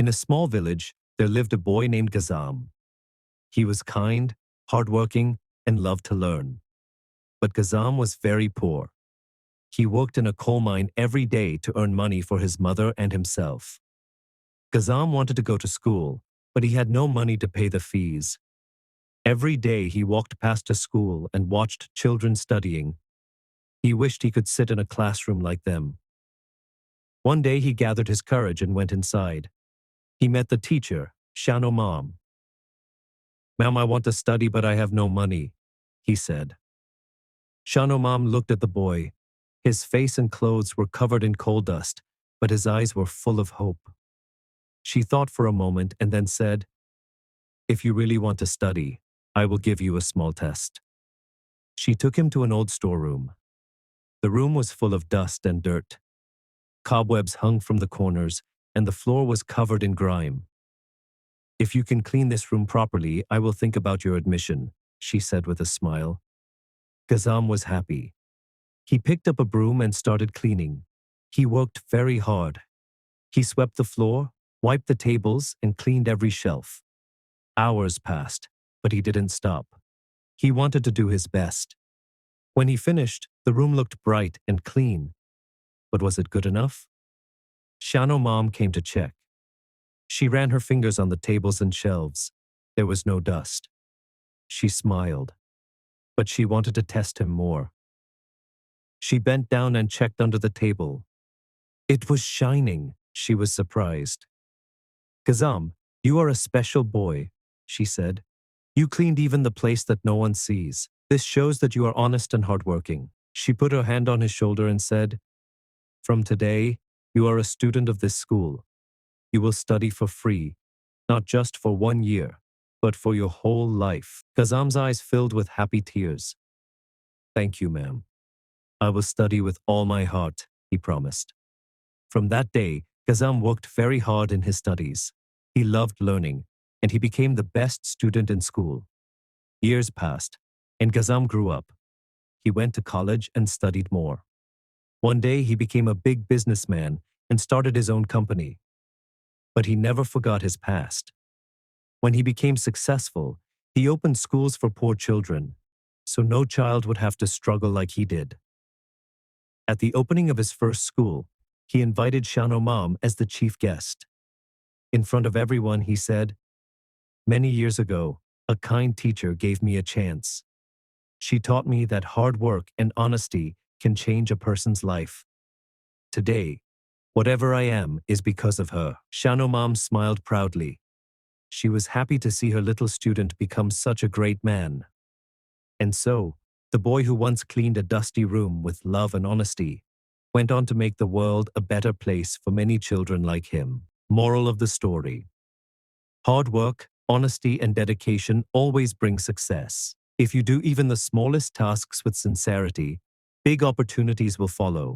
In a small village, there lived a boy named Gazam. He was kind, hardworking, and loved to learn. But Gazam was very poor. He worked in a coal mine every day to earn money for his mother and himself. Gazam wanted to go to school, but he had no money to pay the fees. Every day he walked past a school and watched children studying. He wished he could sit in a classroom like them. One day he gathered his courage and went inside. He met the teacher, Shanno Ma'am. "Ma'am, I want to study, but I have no money," he said. Shanno Ma'am looked at the boy. His face and clothes were covered in coal dust, but his eyes were full of hope. She thought for a moment and then said, "If you really want to study, I will give you a small test." She took him to an old storeroom. The room was full of dust and dirt. Cobwebs hung from the corners, and the floor was covered in grime. "If you can clean this room properly, I will think about your admission," she said with a smile. Gazam was happy. He picked up a broom and started cleaning. He worked very hard. He swept the floor, wiped the tables, and cleaned every shelf. Hours passed, but he didn't stop. He wanted to do his best. When he finished, the room looked bright and clean. But was it good enough? Shanno Ma'am came to check. She ran her fingers on the tables and shelves. There was no dust. She smiled, but she wanted to test him more. She bent down and checked under the table. It was shining. She was surprised. "Gazam, you are a special boy," she said. "You cleaned even the place that no one sees. This shows that you are honest and hardworking." She put her hand on his shoulder and said, "From today, you are a student of this school. You will study for free, not just for 1 year, but for your whole life." Gazam's eyes filled with happy tears. "Thank you, ma'am. I will study with all my heart," he promised. From that day, Gazam worked very hard in his studies. He loved learning, and he became the best student in school. Years passed, and Gazam grew up. He went to college and studied more. One day he became a big businessman and started his own company. But he never forgot his past. When he became successful, he opened schools for poor children, so no child would have to struggle like he did. At the opening of his first school, he invited Shanno Ma'am as the chief guest. In front of everyone, he said, "Many years ago, a kind teacher gave me a chance. She taught me that hard work and honesty can change a person's life. Today, whatever I am is because of her." Shanno Ma'am smiled proudly. She was happy to see her little student become such a great man. And so, the boy who once cleaned a dusty room with love and honesty went on to make the world a better place for many children like him. Moral of the story: hard work, honesty, and dedication always bring success. If you do even the smallest tasks with sincerity, big opportunities will follow.